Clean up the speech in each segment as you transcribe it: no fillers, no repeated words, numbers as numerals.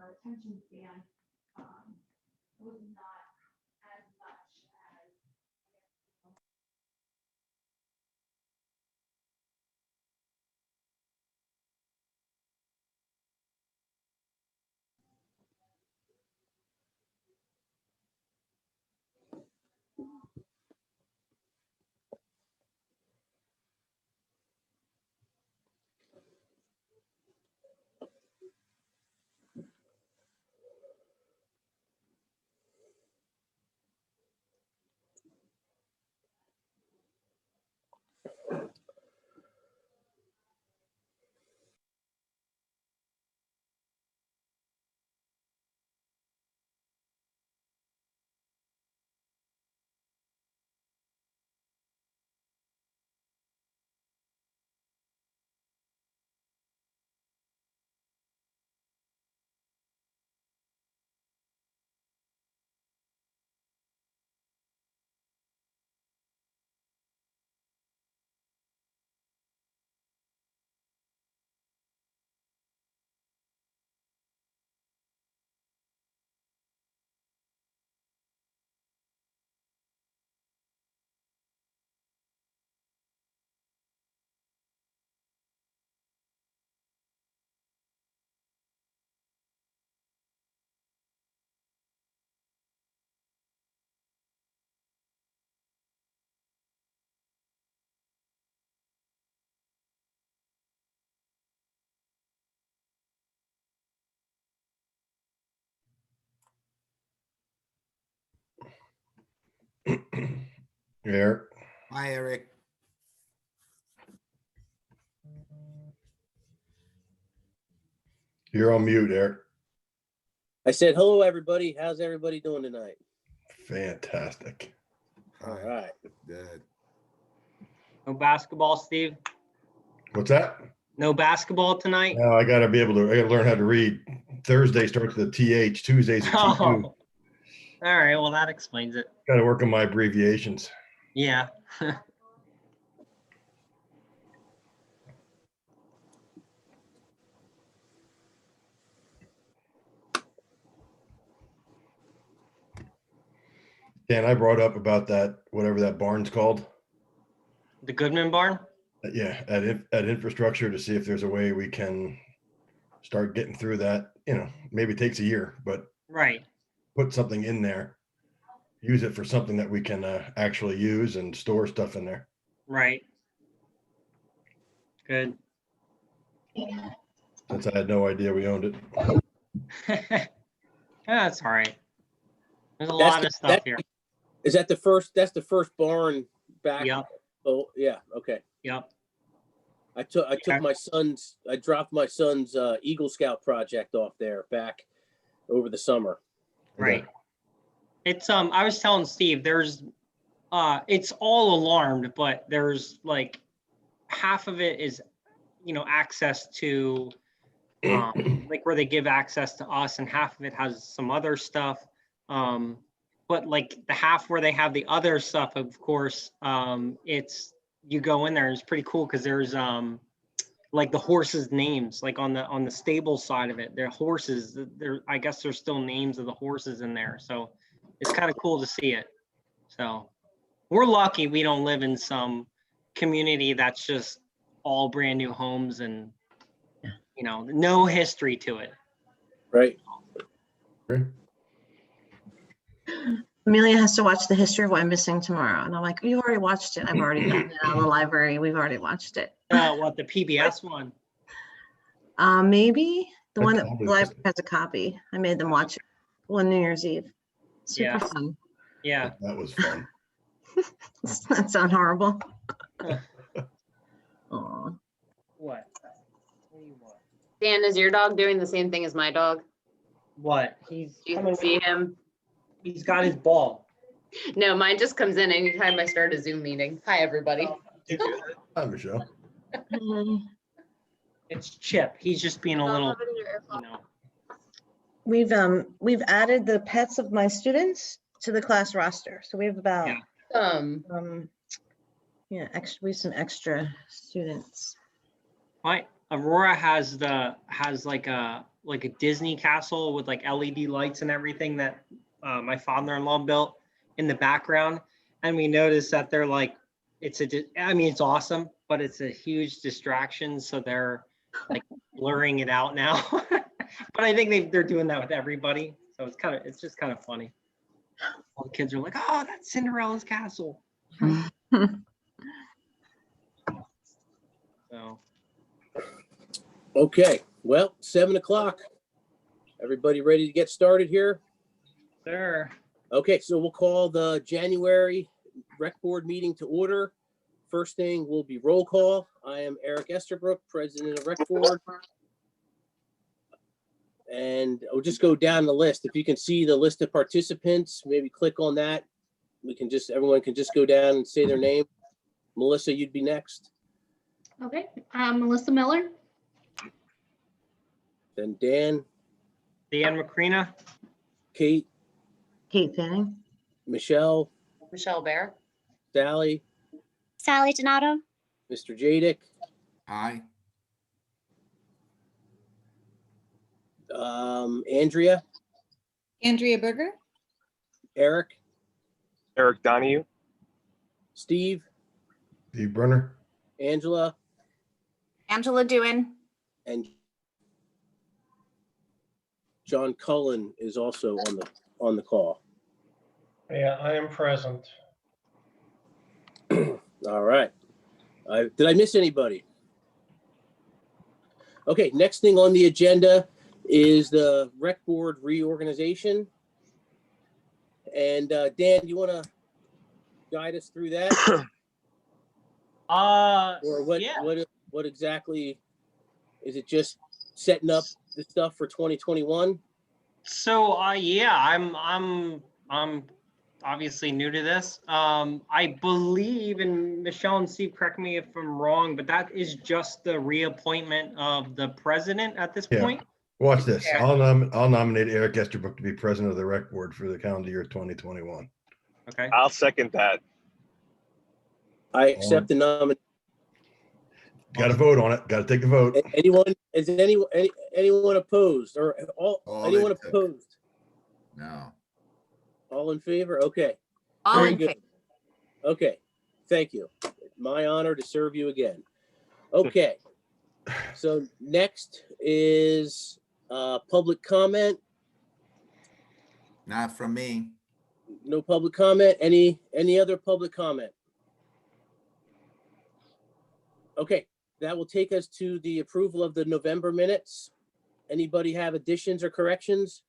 our attention span was not as much as. Eric, Hi, Eric. you're on mute, Eric. I said, hello, everybody. How's everybody doing tonight? Fantastic. All Hi. right. Good. No basketball, Steve? What's that? No basketball tonight? Now I gotta learn how to read. Thursday starts with a TH, Tuesday's a TU. Oh. All right, well, that explains it. Gotta work on my abbreviations. Yeah. Dan, I brought up about that, whatever that barn's called. The Goodman Barn? Yeah, at infrastructure to see if there's a way we can start getting through that. Maybe it takes a year, but Right, put something in there. Use it for something that we can actually use and store stuff in there. right. Good. Since I had no idea we owned it. That's all right. There's a That's lot the- of stuff here. Is that the first? That's the first barn back. Yep, Oh, yeah. Okay. yep. I took Yeah. I dropped my son's Eagle Scout project off there back over the summer. Right. It's I was telling Steve, there's it's all alarmed, but there's like half of it is, access to like where they give access to us, and half of it has some other stuff. But like the half where they have the other stuff, of course, it's you go in there, it's pretty cool because there's like the horses' names, like on the stable side of it, they're horses. I guess there's still names of the horses in there. So it's kind of cool to see it. So we're lucky we don't live in some community that's just all brand new homes and no history to it. Right. Amelia has to watch the history of what I'm missing tomorrow. And I'm like, you already watched it. I've already gotten it out of the library. We've already watched it. What, the PBS one? Maybe the one that That's the always- library has a copy. I made them watch it on New Year's Eve. Super Yeah. fun. Yeah. That was fun. Does that sound horrible? Aw. What? What do you want? Dan, is your dog doing the same thing as my dog? What? He's Do you see him? He's got his ball. No, mine just comes in anytime I start a Zoom meeting. Hi, everybody. Hi, Michelle. It's Chip. He's just being a little, We've added the pets of my students to the class roster. So we have about Yeah. we have some extra students. My Aurora has like like a Disney castle with like LED lights and everything that my father-in-law built in the background. And we noticed that they're like, I mean, it's awesome, but it's a huge distraction. So they're like blurring it out now. But I think they're doing that with everybody. So it's just kind of funny. All the kids are like, oh, that's Cinderella's castle. So. Okay, well, 7 o'clock. Everybody ready to get started here? Sure. Okay, so we'll call the January rec board meeting to order. First thing will be roll call. I am Eric Estabrook, president of rec board. And I'll just go down the list. If you can see the list of participants, maybe click on that. Everyone can just go down and say their name. Melissa, you'd be next. Okay, Melissa Miller. Then Dan, Dan Macrina. Kate, Kate Fanning. Michelle, Michelle Bear. Sally, Sally Donato. Mr. Jadick, Aye. Andrea, Andrea Berger. Eric, Eric Donahue. Steve, Steve Brunner. Angela, Angela Dewan. and John Cullen is also on the call. Yeah, I am present. All right. Did I miss anybody? Okay, next thing on the agenda is the rec board reorganization. And Dan, do you want to guide us through that? Or Yeah. what exactly, is it just setting up the stuff for 2021? So yeah, I'm obviously new to this. I believe, and Michelle and Steve, correct me if I'm wrong, but that is just the reappointment of the president at this Yeah. point. Watch this. Yeah. I'll nominate Eric Estabrook to be president of the rec board for the calendar year 2021. Okay. I'll second that. I accept the nomination. Got to vote on it. Got to take the vote. Anyone opposed or anyone in favor. opposed? No. All in favor? Okay. All Very in good. favor. Okay, thank you. My honor to serve you again. Okay, so next is public comment. Not from me. No public comment. Any other public comment? Okay, that will take us to the approval of the November minutes. Anybody have additions or corrections?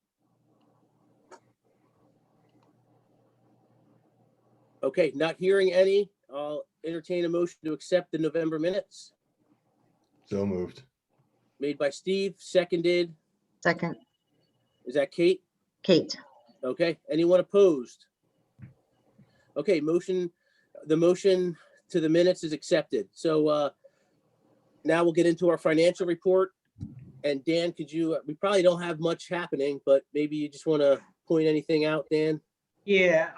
Okay, not hearing any, I'll entertain a motion to accept the November minutes. So moved. Made by Steve, seconded. Second, Is that Kate? Kate. Okay, anyone opposed? Okay, the motion to the minutes is accepted. So now we'll get into our financial report. And Dan, we probably don't have much happening, but maybe you just want to point anything out, Dan? Yeah.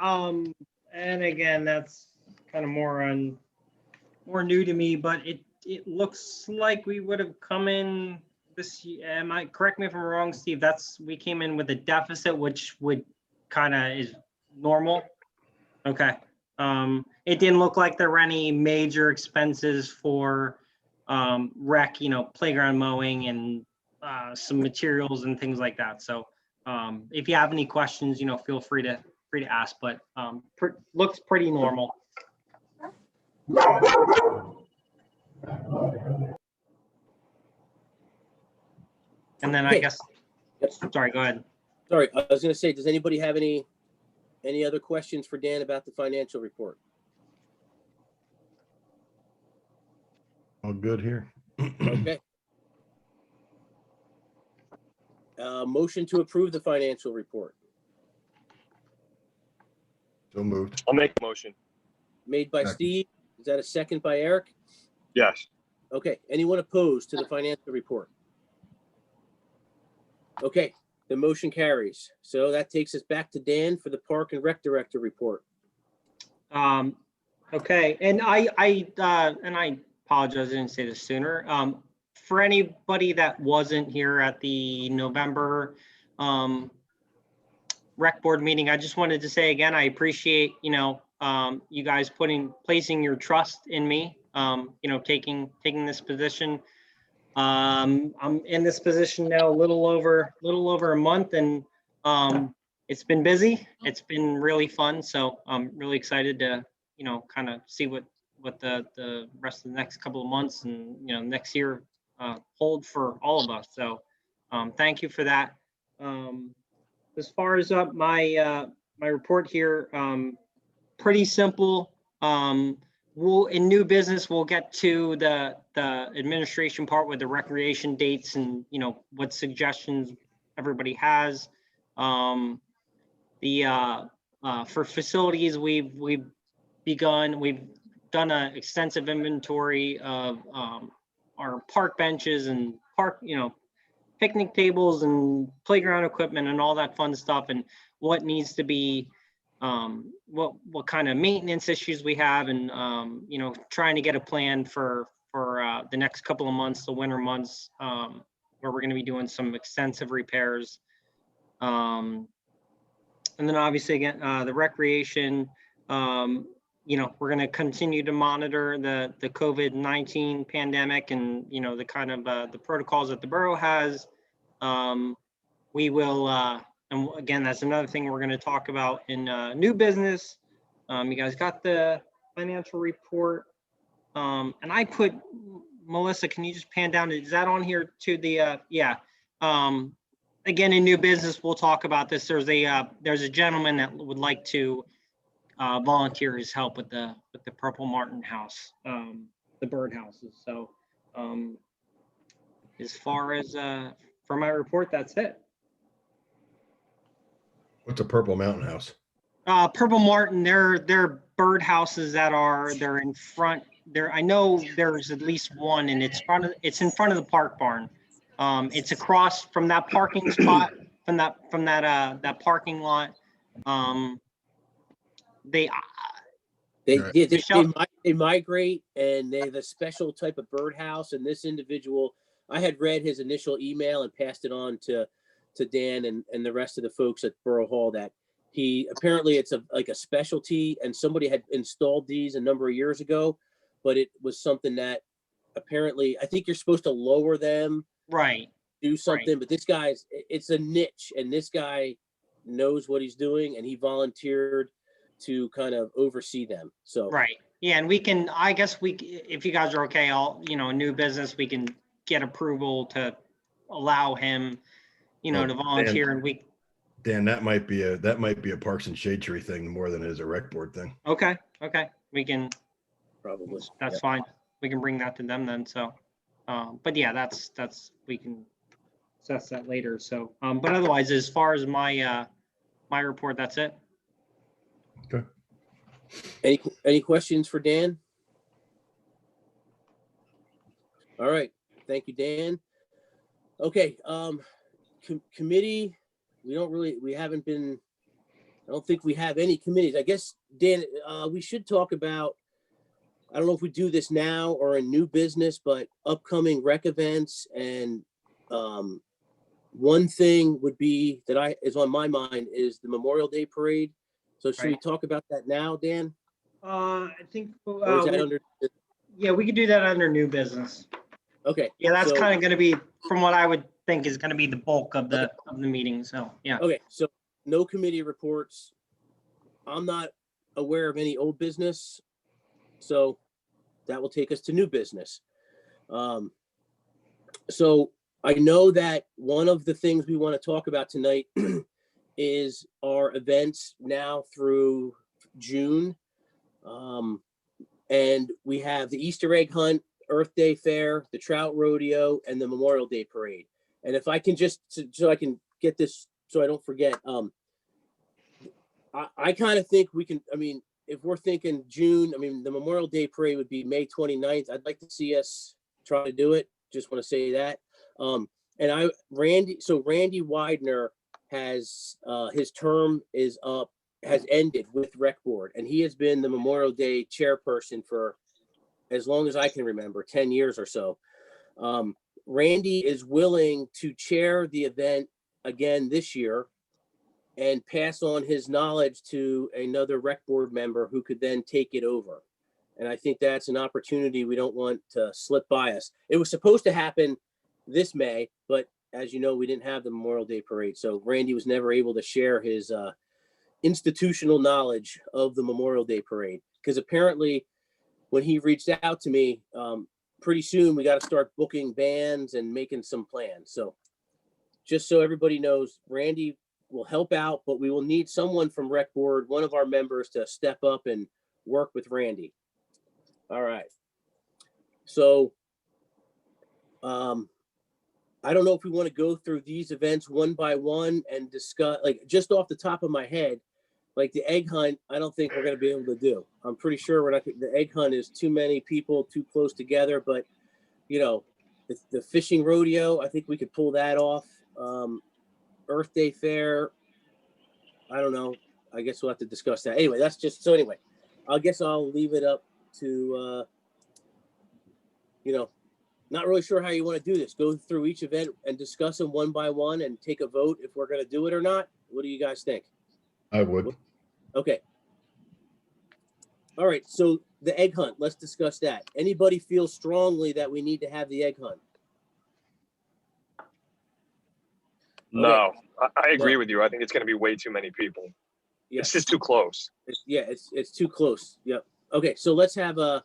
And again, that's kind of more new to me, but it looks like we would have come in this year. Correct me if I'm wrong, Steve, we came in with a deficit, which would kind of is normal. Okay. It didn't look like there were any major expenses for rec, playground mowing and some materials and things like that. So if you have any questions, feel free to ask, but looks pretty normal. And then I Okay. guess, sorry, go ahead. Sorry, I was going to say, does anybody have any other questions for Dan about the financial report? All good here. Okay. Motion to approve the financial report. So moved. I'll make a motion. Made by Second. Steve. Is that a second by Eric? Yes. Okay, anyone opposed to the financial report? Okay, the motion carries. So that takes us back to Dan for the Park and Rec Director report. Okay, and I apologize, I didn't say this sooner. for anybody that wasn't here at the November rec board meeting, I just wanted to say again, I appreciate, you guys placing your trust in me, taking this position. I'm in this position now a little over a month, and it's been busy. It's been really fun. So I'm really excited to, kind of see what the rest of the next couple of months and, next year hold for all of us. So thank you for that. As far as my report here, pretty simple. In new business, we'll get to the administration part with the recreation dates and, what suggestions everybody has. For facilities, we've done an extensive inventory of our park benches and picnic tables and playground equipment and all that fun stuff, and what needs to be, what kind of maintenance issues we have, and trying to get a plan for the next couple of months, the winter months, where we're going to be doing some extensive repairs. And then obviously again, the recreation, we're going to continue to monitor the COVID-19 pandemic and, the kind of the protocols that the borough has. We will, and again, that's another thing we're going to talk about in new business. You guys got the financial report. And I put, Melissa, can you just pan down? Is that on here to the, yeah. Again, in new business, we'll talk about this. There's a gentleman that would like to volunteer his help with the Purple Martin house, the bird houses. So as far as for my report, that's it. What's a Purple Mountain House? Purple Martin, they're bird houses they're in front there. I know there's at least one, and it's in front of the park barn. It's across from that parking spot, from that parking lot. They migrate, and they have a special type of birdhouse. And this individual, I had read his initial email and passed it on to Dan and the rest of the folks at Borough Hall, that apparently it's like a specialty, and somebody had installed these a number of years ago, but it was something that apparently, I think you're supposed to lower them, right, do something, right. But this guy's, it's a niche, and this guy knows what he's doing, and he volunteered to kind of oversee them. So right, yeah, and I guess if you guys are okay, new business, we can get approval to allow him, to volunteer. And Dan, that might be a Parks and Shade Tree thing more than it is a rec board thing. Okay, we can probably, that's fine. We can bring that to them then. So, but yeah, that's we can assess that later. So, but otherwise, as far as my report, that's it. Okay. Any questions for Dan? All right, thank you, Dan. Okay, committee, I don't think we have any committees. I guess, Dan, we should talk about, I don't know if we do this now or in new business, but upcoming rec events. And one thing would be that is on my mind is the Memorial Day Parade. So should we talk about that now, Dan? I think, yeah, we could do that under new business. Okay. Yeah, that's kind of going to be, from what I would think, is going to be the bulk of the meeting. So yeah. Okay, so no committee reports. I'm not aware of any old business, so that will take us to new business. So I know that one of the things we want to talk about tonight is our events now through June. And we have the Easter egg hunt, Earth Day Fair, the Trout Rodeo, and the Memorial Day Parade. And if I can just, so I can get this, so I don't forget, I kind of think we can, if we're thinking June, the Memorial Day Parade would be May 29th. I'd like to see us try to do it. Just want to say that. And Randy Widener has, his term is up, has ended with Rec Board, and he has been the Memorial Day chairperson for as long as I can remember, 10 years or so. Randy is willing to chair the event again this year and pass on his knowledge to another rec board member who could then take it over. And I think that's an opportunity we don't want to slip by us. It was supposed to happen this May, but as you know, we didn't have the Memorial Day parade. So Randy was never able to share his institutional knowledge of the Memorial Day parade. Because apparently when he reached out to me, pretty soon we got to start booking bands and making some plans. So just so everybody knows, Randy will help out, but we will need someone from rec board, one of our members, to step up and work with Randy. All right. So I don't know if we want to go through these events one by one and discuss, like, just off the top of my head, like the egg hunt, I don't think we're going to be able to do. I'm pretty sure we're not, the egg hunt is too many people too close together, but you know, the fishing rodeo, I think we could pull that off. Earth Day Fair, I don't know. I guess we'll have to discuss that. Anyway, that's just, so anyway, I guess I'll leave it up to, you know, not really sure how you want to do this. Go through each event and discuss them one by one and take a vote if we're going to do it or not. What do you guys think? I would. Okay. All right. So the egg hunt, let's discuss that. Anybody feel strongly that we need to have the egg hunt? No, I agree No. with you. I think it's going to be way too many people. Yeah. It's just too close. It's too close. Yep. Okay. So let's have a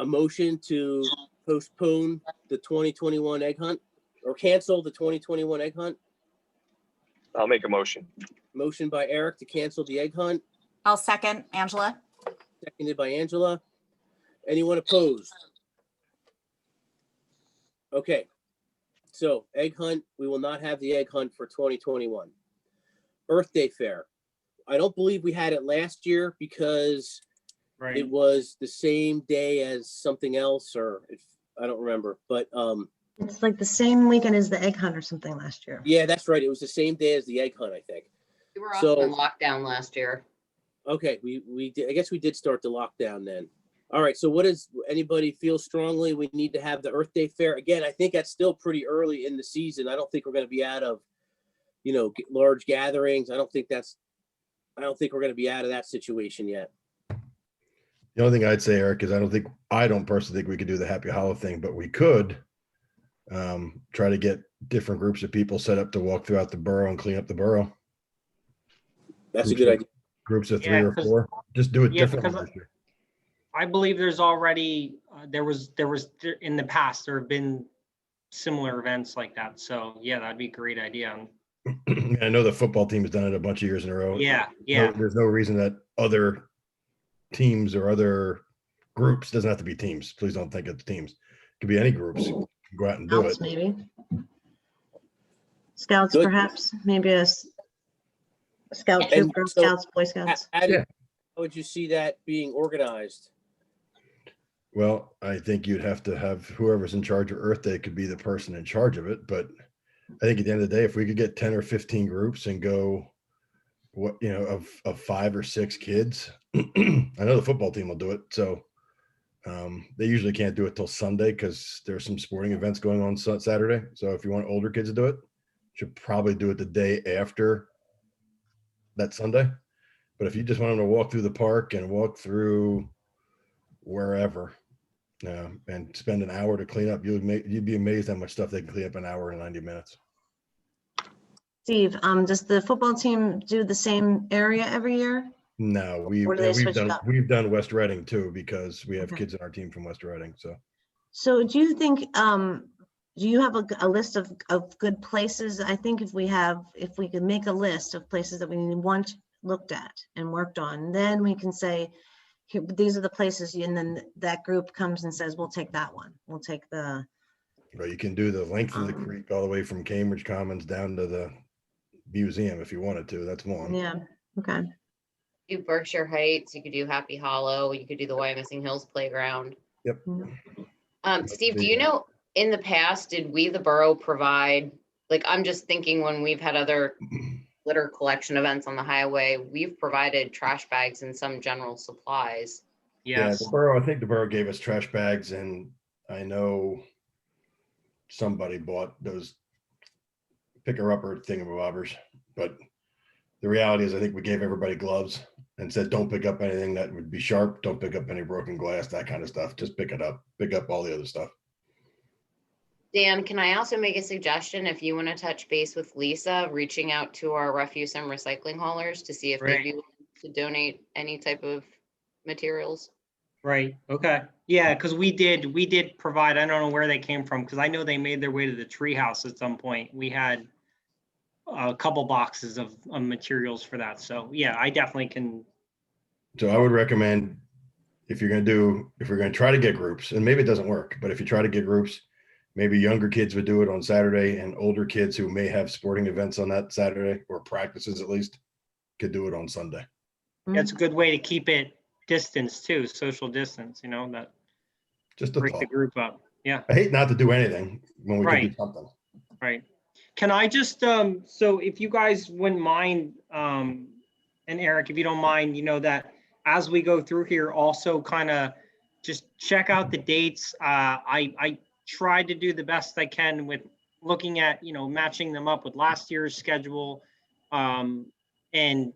motion to postpone the 2021 egg hunt or cancel the 2021 egg hunt. I'll make a motion. Motion by Eric to cancel the egg hunt, I'll second, Angela. seconded by Angela. Anyone opposed? Okay. So egg hunt, we will not have the egg hunt for 2021. Earth Day Fair. I don't believe we had it last year because Right. it was the same day as something else, or if I don't remember, but It's like the same weekend as the egg hunt or something last year. yeah, that's right. It was the same day as the egg hunt, I think. We were So- also in lockdown last year. Okay, we did, I guess we did start the lockdown then. All right, so what does anybody feel strongly we need to have the Earth Day Fair? Again, I think that's still pretty early in the season. I don't think we're going to be out of, you know, large gatherings. I don't think we're going to be out of that situation yet. The only thing I'd say, Eric, is I don't personally think we could do the Happy Hollow thing, but we could try to get different groups of people set up to walk throughout the borough and clean up the borough. That's a Groups good of- idea. Groups of 3 Yeah, or 'cause- 4. Just do it Yeah, differently because this year. I believe there's already, in the past, there have been similar events like that. So yeah, that'd be a great idea. I know the football team has done it a bunch of years in a row. Yeah, yeah. There's no reason that other teams or other groups, doesn't have to be teams. Please don't think it's teams. It could be any groups. Go out and do it. Scouts, maybe. Scouts, Good. perhaps, maybe a scout And troop, Girl so- Scouts, Boy Scouts. How would you see that being organized? Well, I think you'd have to have whoever's in charge of Earth Day could be the person in charge of it. But I think at the end of the day, if we could get 10 or 15 groups and go, of 5 or 6 kids, I know the football team will do it. So they usually can't do it till Sunday because there's some sporting events going on Saturday. So if you want older kids to do it, should probably do it the day after that Sunday. But if you just want them to walk through the park and walk through wherever, and spend an hour to clean up, you'd be amazed how much stuff they can clean up in an hour and 90 minutes. Steve, does the football team do the same area every year? No, Or do they switch it up? we've done West Reading too, because we have Okay. kids in our team from West Reading. So So do you think, do you have a list of good places? I think if we could make a list of places that we want looked at and worked on, then we can say, here, these are the places, and then that group comes and says, we'll take that one. We'll take the, but you can do the length of the creek all the way from Cambridge Commons down to the museum if you wanted to. That's one. yeah, okay. Do Berkshire Heights, you could do Happy Hollow, you could do the Wyomissing Hills Playground. Yep. Steve, do you know, in the past, did we, the borough, provide, like, I'm just thinking when we've had other litter collection events on the highway, we've provided trash bags and some general supplies. Yeah, Yes. I think the borough gave us trash bags, and I know somebody bought those picker-upper thingamabobbers, but the reality is I think we gave everybody gloves and said, don't pick up anything that would be sharp. Don't pick up any broken glass, that kind of stuff. Just pick it up. Pick up all the other stuff. Dan, can I also make a suggestion? If you want to touch base with Lisa, reaching out to our refuse and recycling haulers to see if they'd Right. be willing to donate any type of materials. Right, okay. Yeah, because we did provide, I don't know where they came from, because I know they made their way to the treehouse at some point. We had a couple boxes of materials for that. So yeah, I definitely can. So I would recommend if you're going to try to get groups, and maybe it doesn't work, but if you try to get groups, maybe younger kids would do it on Saturday and older kids who may have sporting events on that Saturday or practices at least could do it on Sunday. That's a good way to keep it distance too, social distance, that Just a break the thought. group up. Yeah, I hate not to do anything when we can do Right. something. right. Can I just, so if you guys wouldn't mind, and Eric, if you don't mind, that as we go through here, also kind of just check out the dates. I tried to do the best I can with looking at, matching them up with last year's schedule. And,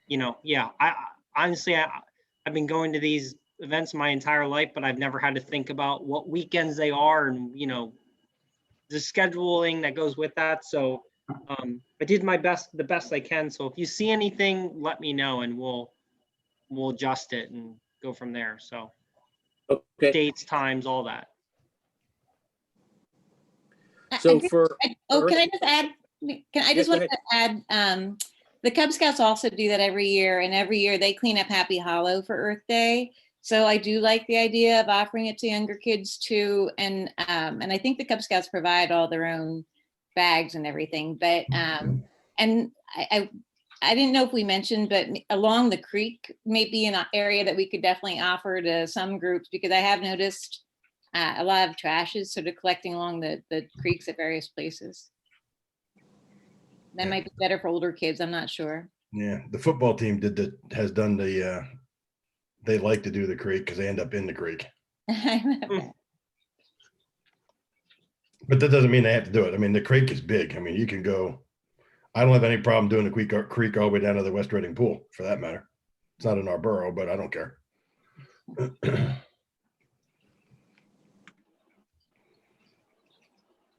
yeah, I honestly, I've been going to these events my entire life, but I've never had to think about what weekends they are and, the scheduling that goes with that. So I did the best I can. So if you see anything, let me know and we'll adjust it and go from there. So Okay, dates, times, all that. so for, Can I just add, I just go want to add, the Cub Scouts also do that every year, and every year they clean up Happy Hollow for Earth Day. So I do like the idea of offering it to younger kids too. And I think the Cub Scouts provide all their own bags and everything, but, and I didn't know if we mentioned, but along the creek may be an area that we could definitely offer to some groups, because I have noticed a lot of trash is sort of collecting along the creeks at various places. That might be better for older kids, I'm not sure. Yeah, the football team they like to do the creek because they end up in the creek. But that doesn't mean they have to do it. I mean, the creek is big. I mean, you can go. I don't have any problem doing the creek all the way down to the West Reading Pool, for that matter. It's not in our borough, but I don't care.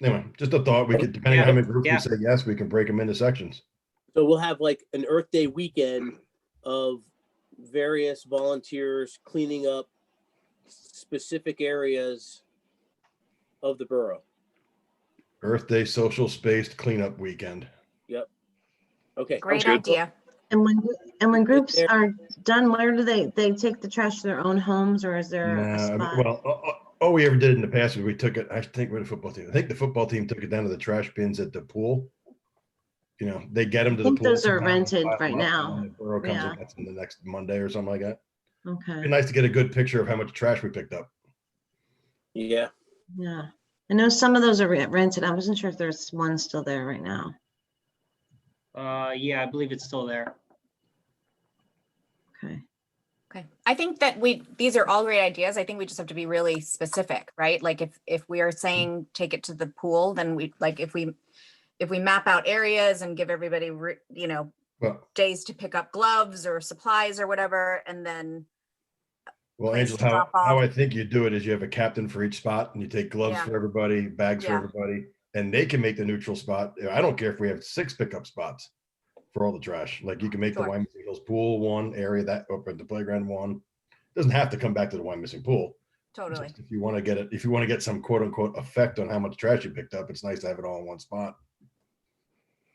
Anyway, just a thought. We could, depending on how many groups Yeah. we say yes, we can break them into sections. so we'll have like an Earth Day weekend of various volunteers cleaning up specific areas of the borough. Earth Day social spaced cleanup weekend. Okay, Great good. idea. And when groups There- are done, where do they take the trash to their own homes, or is there Nah, a I mean, spot? well, all we ever did in the past was we took it, I think with the football team. I think the football team took it down to the trash bins at the pool. They get them to I the think pool. those are somehow, rented pile 'em right up, now. and then the borough comes Yeah. and gets them the next Monday or something like that. It'd be Okay, nice to get a good picture of how much trash we picked up. yeah, yeah. I know some of those are rented. I wasn't sure if there's one still there right now. Yeah, I believe it's still there. Okay. Okay. I think that these are all great ideas. I think we just have to be really specific, right? Like if we are saying take it to the pool, then if we map out areas and give everybody, Well, days to pick up gloves or supplies or whatever, and then place Angela, to how drop off. I think you do it is you have a captain for each spot and you take gloves Yeah. for everybody, bags for Yeah. everybody, and they can make the neutral spot. I don't care if we have 6 pickup spots for all the trash. Like you can make the Sure. Wyomissing Hills pool one area, that up at the playground one. Doesn't have to come back to the Wyomissing pool. Totally. Just if you want to get some quote unquote effect on how much trash you picked up, it's nice to have it all in one spot.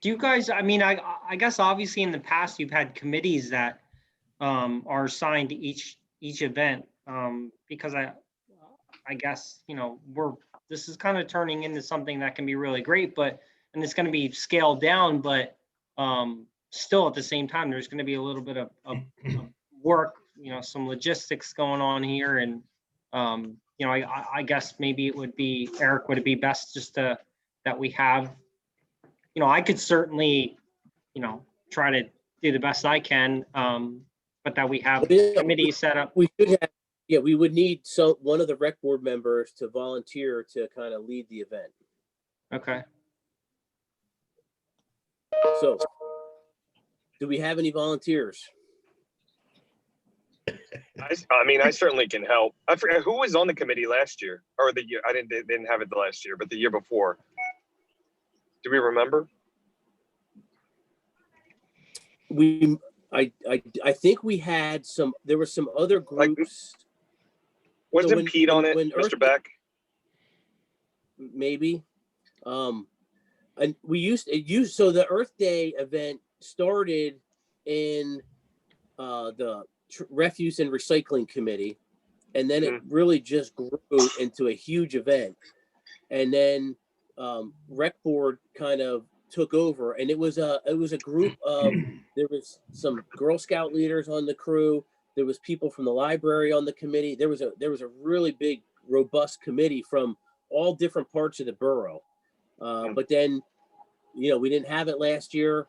Do you guys, I mean, I guess obviously in the past you've had committees that are assigned to each event, because I guess, this is kind of turning into something that can be really great, and it's going to be scaled down, but still at the same time, there's going to be a little bit of work, some logistics going on here. And, I guess maybe would it be best just that we have, I could certainly, try to do the best I can, but that we have committees set up. we should have, we would need one of the rec board members to volunteer to kind of lead the event. Okay. So, do we have any volunteers? I mean, I certainly can help. I forget who was on the committee last year or the year. They didn't have it the last year, but the year before. Do we remember? I think we had some, there were some other groups, Wasn't when- Pete on when it, Earth- Mr. Beck? maybe. And so the Earth Day event started in the Refuse and Recycling Committee. And then it really just grew into a huge event. And then Rec Board kind of took over, and it was a group of, there was some Girl Scout leaders on the crew. There was people from the library on the committee. There was a really big, robust committee from all different parts of the borough. But then, we didn't have it last year.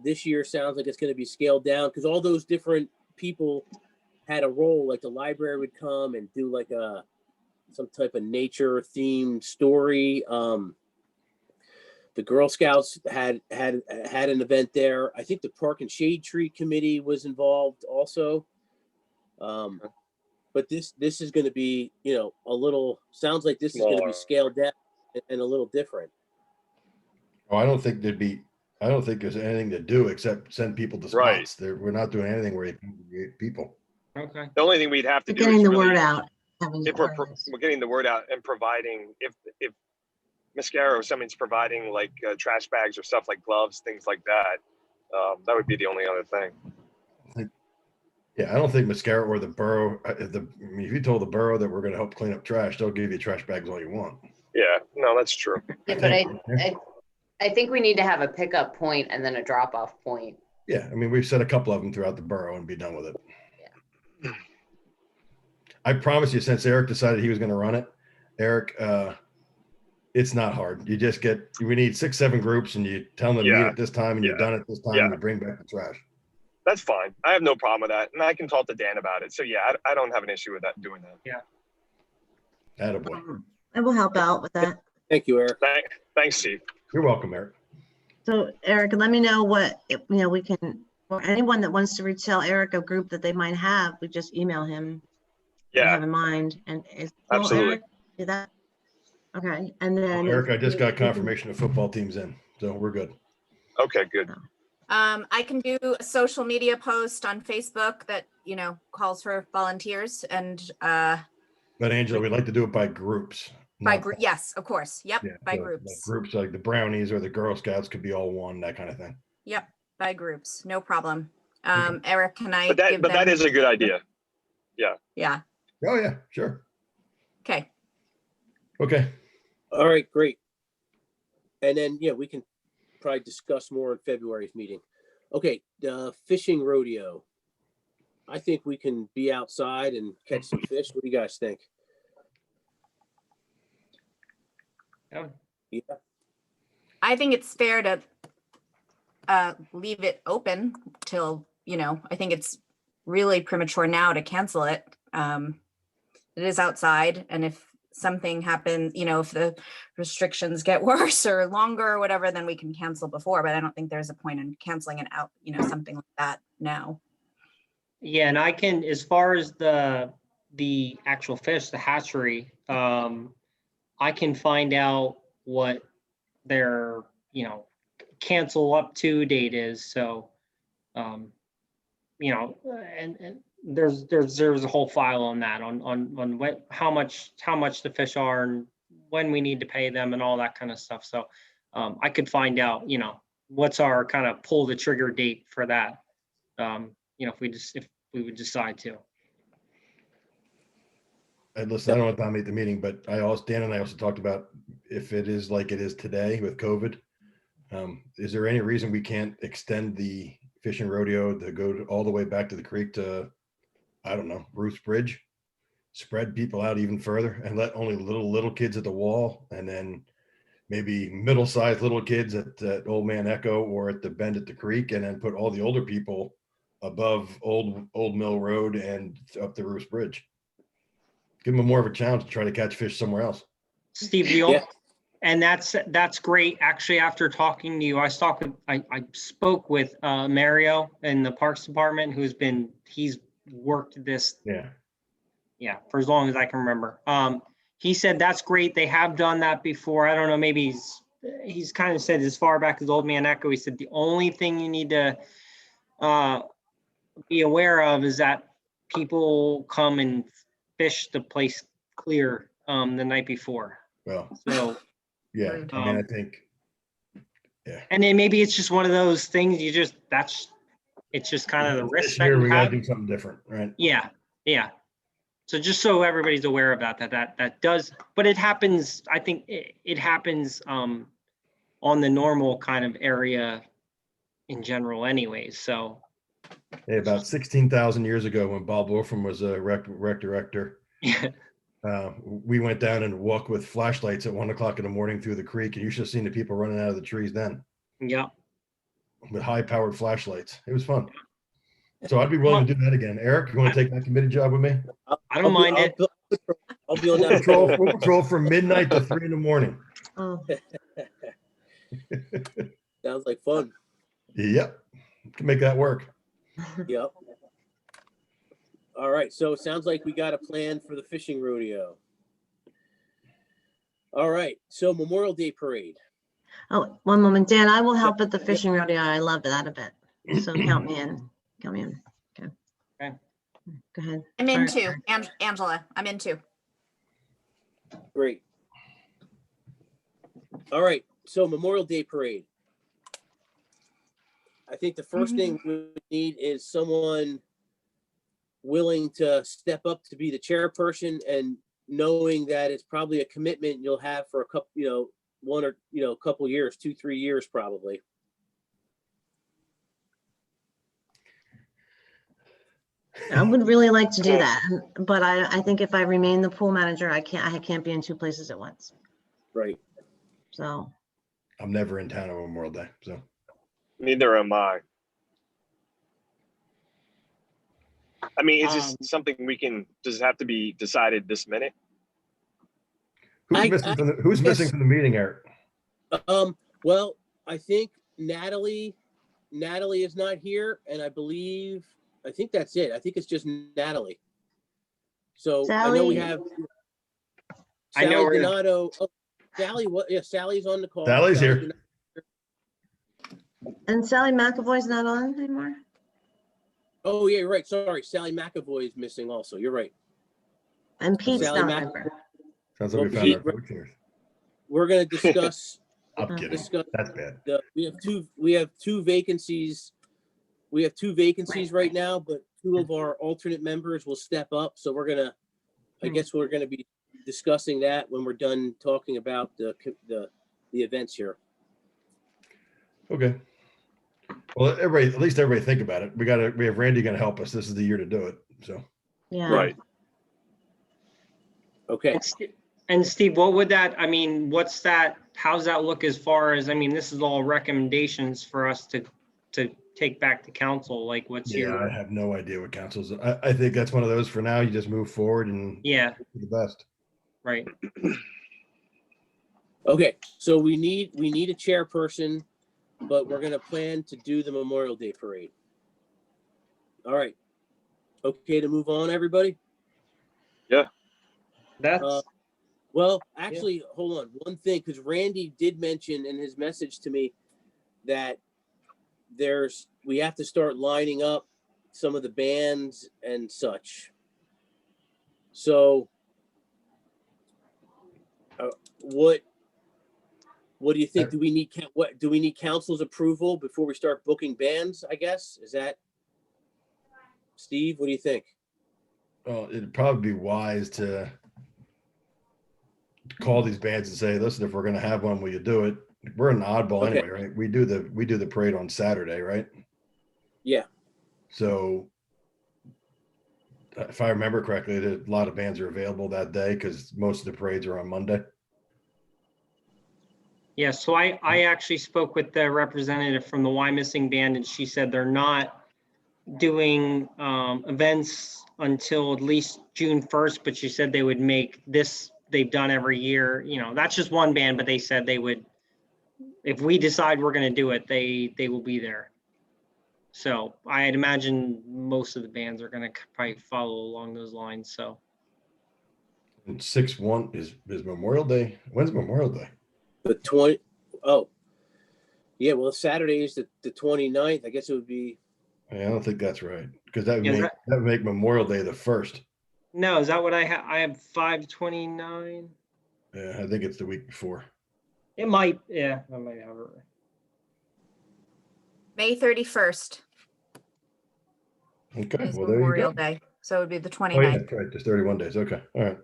This year sounds like it's going to be scaled down because all those different people had a role. Like the library would come and do like some type of nature themed story. The Girl Scouts had an event there. I think the Park and Shade Tree Committee was involved also. But this is going to be, sounds like this is going to be scaled down and a little different. Oh, I don't think there's anything to do except send people to Right. spots. We're not doing anything where you congregate people. Okay. The only thing we'd have to do Getting is the really, word out. Having if awareness. we're getting the word out and providing, if Mascara or somebody's providing like trash bags or stuff like gloves, things like that, that would be the only other thing. Yeah, I don't think Mascara or the borough, if you told the borough that we're going to help clean up trash, they'll give you trash bags all you want. Yeah, no, that's true. Yeah, but I think we need to have a pickup point and then a drop off point. Yeah, I mean, we've set a couple of them throughout the borough and be done with it. I promise you, since Eric decided he was going to run it, Eric, it's not hard. You just we need 6-7 groups and you tell them to meet at this time and you're done at this time and you bring back the trash. That's fine. I have no problem with that. And I can talk to Dan about it. So yeah, I don't have an issue with that, doing that. Yeah. Attaboy. I will help out with that. Thank you, Eric. Thanks, Steve. You're welcome, Eric. So Eric, let me know what, we can, or anyone that wants to tell Eric a group that they might have, we just email him. Yeah. Have in mind and Absolutely. Eric, do that. Okay, and then. Eric, I just got confirmation of football team's in, so we're good. Okay, good. I can do a social media post on Facebook that, calls for volunteers and But Angela, we'd like to do it by groups. by not- group. Yes, of course. Yep. Yeah, By so, groups. Groups like the Brownies or the Girl Scouts could be all one, that kind of thing. Yep. By groups. No problem. Eric, can I But give that them- is a good idea. Yeah. Oh, yeah, sure. Okay. Okay. All right, great. And then, we can probably discuss more in February's meeting. Okay, the fishing rodeo. I think we can be outside and catch some fish. What do you guys think? Yeah. Yeah, I think it's fair to leave it open till, I think it's really premature now to cancel it. It is outside, and if something happens, if the restrictions get worse or longer or whatever, then we can cancel before, but I don't think there's a point in canceling it out, something like that now. Yeah, and I can, as far as the actual fish, the hatchery, I can find out what their, cancel up to date is. So, and there's a whole file on that on what, how much the fish are and when we need to pay them and all that kind of stuff. So, I could find out, what's our kind of pull the trigger date for that. If we would decide to. And listen, I don't want to dominate the meeting, but Dan and I also talked about if it is like it is today with COVID, is there any reason we can't extend the fishing rodeo to go all the way back to the creek to, I don't know, Bruce Bridge, spread people out even further and let only little kids at the wall, and then maybe middle-sized little kids at Old Man Echo or at the bend at the creek, and then put all the older people above Old Mill Road and up the Bruce Bridge. Give them more of a challenge to try to catch fish somewhere else. Steve, And that's great. Actually, after talking to you, I spoke with Mario in the Parks Department, he's worked this, Yeah. for as long as I can remember. He said that's great. They have done that before. I don't know, maybe he's kind of said as far back as Old Man Echo, he said the only thing you need to be aware of is that people come and fish the place clear the night before. Well, So, yeah, Rude. I mean, I think, and then maybe it's just one of those things it's just kind of the risk this that year you we gotta have. do something different, right? Yeah. So just so everybody's aware about that does, but it happens, I think it happens on the normal kind of area in general anyways, so. Hey, about 16,000 years ago, when Bob Wolfram was a rec director, we went down and walked with flashlights at 1 o'clock in the morning through the creek, and you should have seen the people running out of the trees then Yeah. with high-powered flashlights. It was fun. So I'd be willing to do that again. Eric, you want to take that committee job with me? I don't mind it. I'll be on We'll that. patrol from midnight to 3 in the morning. Oh, Sounds like fun. Yep, can make that work. Yep. All right, so it sounds like we got a plan for the fishing rodeo. All right, so Memorial Day Parade. oh, one moment, Dan, I will help at the fishing rodeo. I love that event. So count me in. Count me in. Okay. Okay. Go ahead. I'm in Sorry. too. Angela, I'm in too. Great. All right, so Memorial Day Parade. I think the first thing we need is someone willing to step up to be the chairperson, and knowing that it's probably a commitment you'll have for a couple, one or, couple years, 2-3 years probably. I would really like to do that, but I think if I remain the pool manager, I can't be in two places at once. Right. So, I'm never in town on Memorial Day, so. Neither am I. I mean, is this something does it have to be decided this minute? Who's missing from the meeting, Eric? Well, I think Natalie is not here, and I think that's it. I think it's just Natalie. So I know we Sally? have I know Sally we're gonna- Donato. Oh, Sally, what? Yeah, Sally's on the call. Sally's Sally here. Donato. and Sally McAvoy's not on anymore? Oh, yeah, you're right. Sorry, Sally McAvoy is missing also. You're right. And Pete's Sally not a Mac- member. Sounds like we Well, found our Pete- coach here. We're gonna discuss. I'm kidding. discuss That's bad. we have two vacancies. We have two vacancies right now, but two of our alternate members will step up. So I guess we're gonna be discussing that when we're done talking about the events here. Okay. Well, at least everybody think about it. We have Randy gonna help us. This is the year to do it, so. Yeah. Right. Okay. And Steve, what would that, I mean, how's that look as far as, I mean, this is all recommendations for us to take back to council, like what's Yeah, I your, have no idea what councils. I think that's one of those for now. You just move forward and yeah, do the best. right. Okay, so we need a chairperson, but we're gonna plan to do the Memorial Day Parade. All right. Okay to move on, everybody? That's, Well, actually, hold on, one thing, because Randy did mention in his message to me that we have to start lining up some of the bands and such. So, what do you think? Do we need council's approval before we start booking bands, I guess? Is that, Steve, what do you think? Well, it'd probably be wise to call these bands and say, listen, if we're gonna have one, will you do it? We're an oddball Okay. anyway, right? We do the parade on Saturday, right? Yeah. So if I remember correctly, a lot of bands are available that day because most of the parades are on Monday. yeah, so I actually spoke with the representative from the Why Missing Band, and she said they're not doing events until at least June 1st, but she said they would make this they've done every year. You know, that's just one band, but they said they would, if we decide we're going to do it, they will be there. So I'd imagine most of the bands are going to probably follow along those lines. So And 6/1 is Memorial Day. When's Memorial Day? The 20, oh, yeah, well, Saturday is the 29th. I guess it would be, Yeah, I don't think that's right because that would Is make that would make Memorial Day the 1st. no, is that what I have? I have 5/29. Yeah, I think it's the week before. It might, yeah, I might have it. May 31st Okay, is well there you Memorial go. Day. So it would be the Oh yeah, 29th. that's right. There's 31 days. Okay, all right.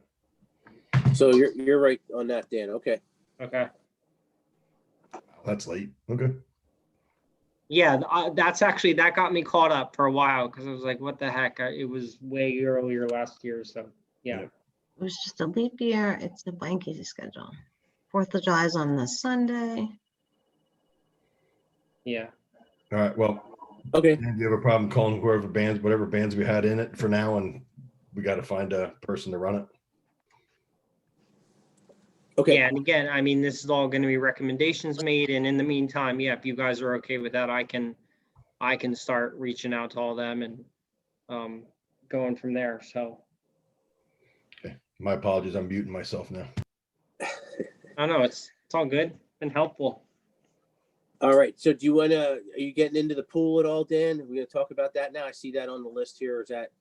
so you're right on that, Dan. Okay. Okay. That's late. Okay. Yeah, that's actually, that got me caught up for a while because I was like, what the heck? It was way earlier last year. So, yeah. Yeah. It was just a leap year. It's a blanket schedule. 4th of July is on the Sunday. Yeah. All right. Well, Okay. do you have a problem calling whatever bands we had in it for now, and we got to find a person to run it? Okay. Yeah, and again, I mean, this is all going to be recommendations made, and in the meantime, yeah, if you guys are okay with that, I can start reaching out to all them and going from there. So Okay. My apologies. I'm muting myself now. I don't know, it's all good, been helpful. All right. So do you want to, are you getting into the pool at all, Dan? Are we going to talk about that now? I see that on the list here. Is that?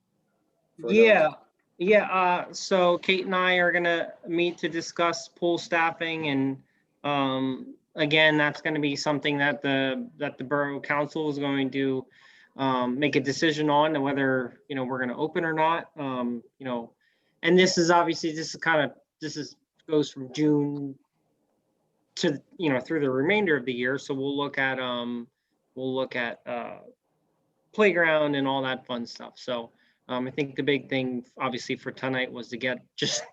for another Yeah, time? yeah. So Kate and I are gonna meet to discuss pool staffing, and again, that's going to be something that the borough council is going to make a decision on, and whether we're going to open or not. And this is obviously goes from June to through the remainder of the year. So we'll look at playground and all that fun stuff. So. I think the big thing, obviously, for tonight was to get just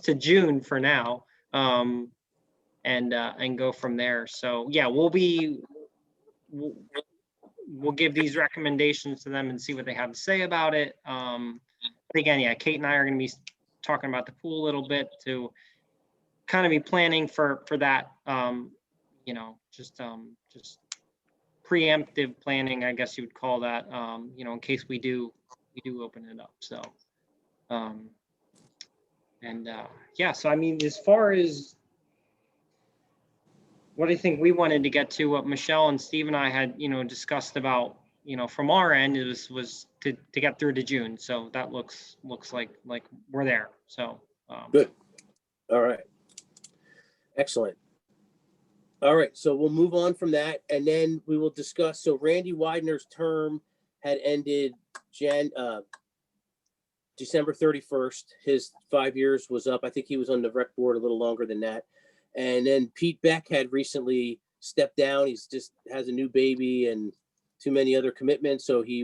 to June for now, and go from there. So yeah, we'll give these recommendations to them and see what they have to say about it. But again, yeah, Kate and I are going to be talking about the pool a little bit to kind of be planning for that. Just preemptive planning, I guess you would call that. In case we do open it up. So, yeah, so I mean, as far as what I think we wanted to get to, what Michelle and Steve and I had, discussed about, from our end, was to get through to June. So that looks like we're there. So, Good. All right. Excellent. All right. So we'll move on from that, and then we will discuss. So Randy Widener's term had ended December 31st. His 5 years was up. I think he was on the rec board a little longer than that. And then Pete Beck had recently stepped down. He's just has a new baby and too many other commitments. So he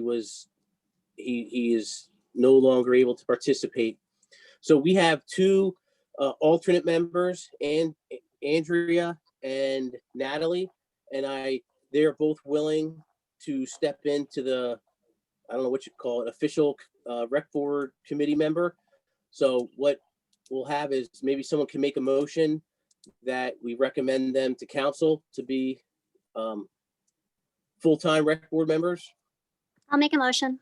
is no longer able to participate. So we have two alternate members, and Andrea and Natalie, and they're both willing to step into the, I don't know what you call it, official rec board committee member. So what we'll have is maybe someone can make a motion that we recommend them to council to be full-time rec board members. I'll make a motion.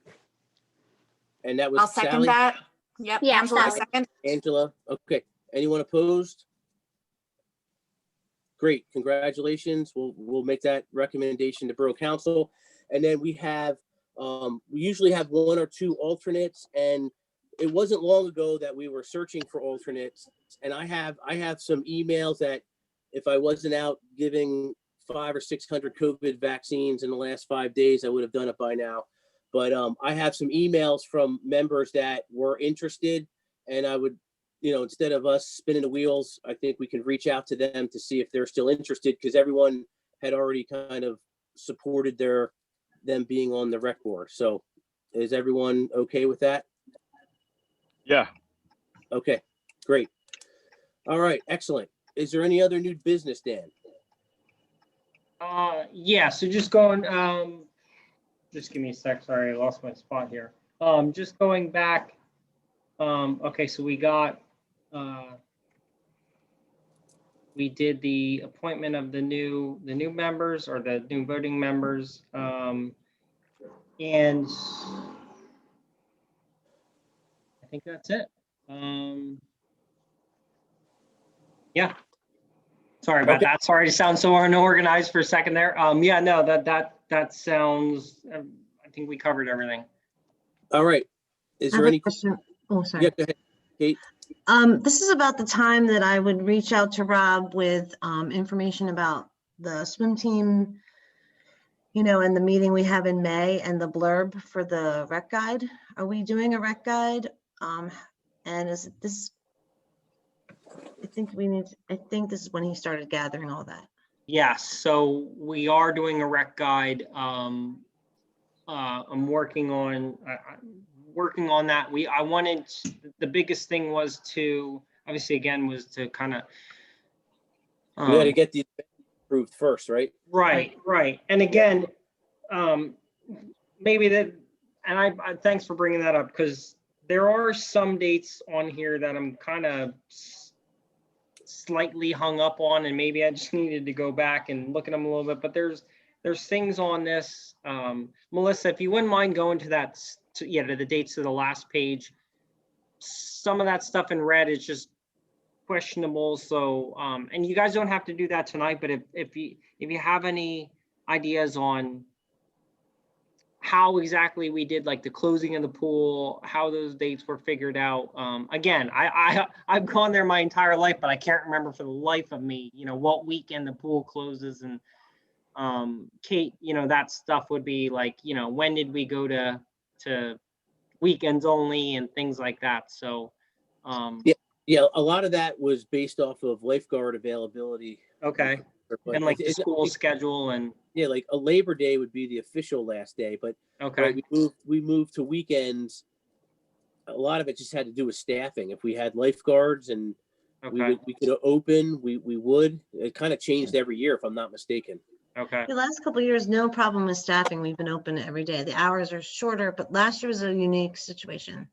And that was I'll second Sally, that. Yep, Yeah, Angela, Sally. second. Angela. Okay. Anyone opposed? Great. Congratulations. We'll make that recommendation to Borough Council. And then we have, we usually have one or two alternates, and it wasn't long ago that we were searching for alternates. And I have some emails that if I wasn't out giving 500 or 600 COVID vaccines in the last 5 days, I would have done it by now. But I have some emails from members that were interested, and I would, instead of us spinning the wheels, I think we can reach out to them to see if they're still interested, because everyone had already kind of supported them being on the rec board. So is everyone okay with that? Yeah. Okay, great. All right, excellent. Is there any other new business, Dan? Yeah, so just going, just give me a sec. Sorry, I lost my spot here. Just going back. Okay, so we got we did the appointment of the new members or the new voting members. And I think that's it. Yeah. Sorry about Okay. that. Sorry to sound so unorganized for a second there. Yeah, no, that sounds, I think we covered everything. All right. Is I there have a any? question. Oh, sorry. Yeah, go ahead, Kate. This is about the time that I would reach out to Rob with information about the swim team, you know, and the meeting we have in May and the blurb for the rec guide. Are we doing a rec guide? And is it this? I think this is when he started gathering all that. Yes, so we are doing a rec guide. I'm working on that. I wanted, the biggest thing was to, obviously again, was to kind of. We got to get the approved first, right? Right. And again, maybe that, and I thanks for bringing that up, because there are some dates on here that I'm kind of slightly hung up on, and maybe I just needed to go back and look at them a little bit, but there's things on this. Melissa, if you wouldn't mind going to that, to the dates to the last page. Some of that stuff in red is just questionable. So, and you guys don't have to do that tonight, but if you have any ideas on how exactly we did like the closing of the pool, how those dates were figured out. Again, I've gone there my entire life, but I can't remember for the life of me, you know, what weekend the pool closes. And Kate, you know, that stuff would be like, you know, when did we go to weekends only and things like that. So yeah, a lot of that was based off of lifeguard availability. Okay. And like the school schedule and. Yeah, like a Labor Day would be the official last day, but Okay. right, we moved to weekends. A lot of it just had to do with staffing. If we had lifeguards and Okay. we could open, we would. It kind of changed every year, if I'm not mistaken. Okay. The last couple of years, no problem with staffing. We've been open every day. The hours are shorter, but last year was a unique situation.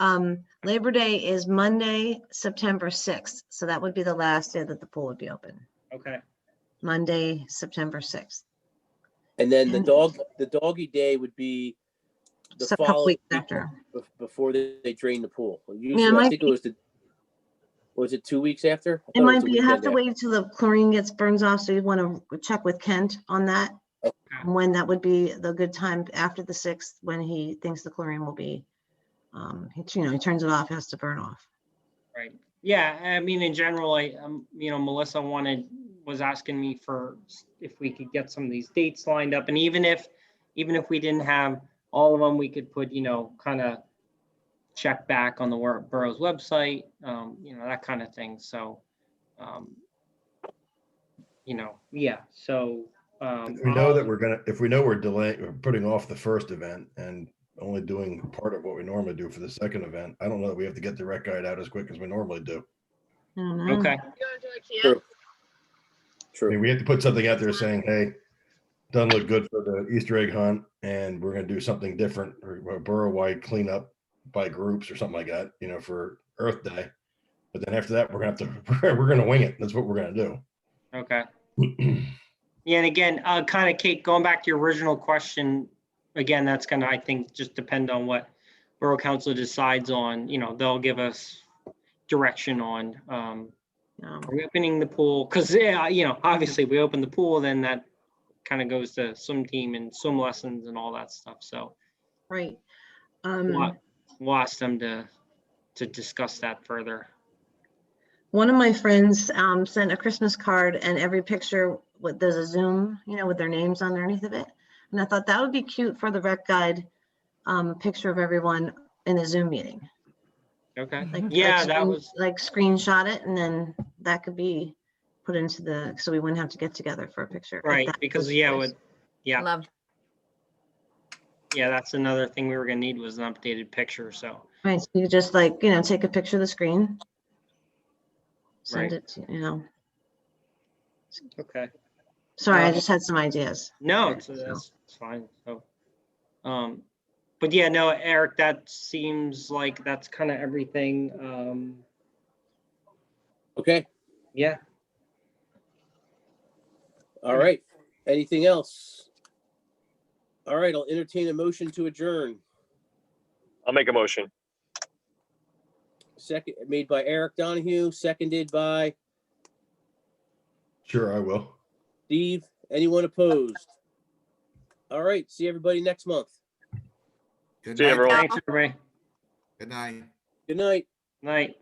Labor Day is Monday, September 6th. So that would be the last day that the pool would be open. Okay. Monday, September 6th. And then And- the doggy day would be the So a couple following weeks week after. before they drain the pool. Usually, it I might think it was was it 2 weeks after? I It thought might was be, the you have weekend to after. wait till the chlorine burns off. So you want to check with Kent on that. When that would be the good time after the 6th, when he thinks the chlorine will be, he turns it off, has to burn off. Right. Yeah. I mean, in general, you know, Melissa was asking me for if we could get some of these dates lined up. And even if we didn't have all of them, we could put, you know, kind of check back on the borough's website, you know, that kind of thing. So, you know, yeah. So, We know that if we know we're delaying, we're putting off the first event and only doing part of what we normally do for the second event, I don't know that we have to get the rec guide out as quick as we normally do. I don't know. Okay. True. I mean, we have to put something out there saying, hey, doesn't look good for the Easter egg hunt, and we're going to do something different, or a borough-wide cleanup by groups or something like that, you know, for Earth Day. But then after that, we're going to wing it. That's what we're going to do. Okay. Yeah. And again, kind of Kate, going back to your original question, again, that's going to, I think, just depend on what Borough Council decides on. You know, they'll give us direction on are we opening the pool? Because, you know, obviously we open the pool, then that kind of goes to swim team and swim lessons and all that stuff. So Right. we'll ask them to discuss that further. One of my friends sent a Christmas card, and every picture there's a Zoom, you know, with their names underneath of it. And I thought that would be cute for the rec guide, picture of everyone in a Zoom meeting. Okay. Like, Yeah, that was. like screenshot it, and then that could be put into so we wouldn't have to get together for a picture. if Right, that because was yeah, choice. Love. Yeah, that's another thing we were gonna need was an updated picture. So. Right, so you just like, take a picture of the screen. Send Right. it to, Okay. sorry, I just had some ideas. No, So- that's fine. So, but yeah, no, Eric, that seems like that's kind of everything. Okay. Yeah. All right. Anything else? All right, I'll entertain a motion to adjourn. I'll make a motion. Second, made by Eric Donahue, seconded by Sure, I will. Steve. Anyone opposed? All right, see everybody next month. Good See you, night. everyone. Thanks, everybody. Good night. Good night. Night.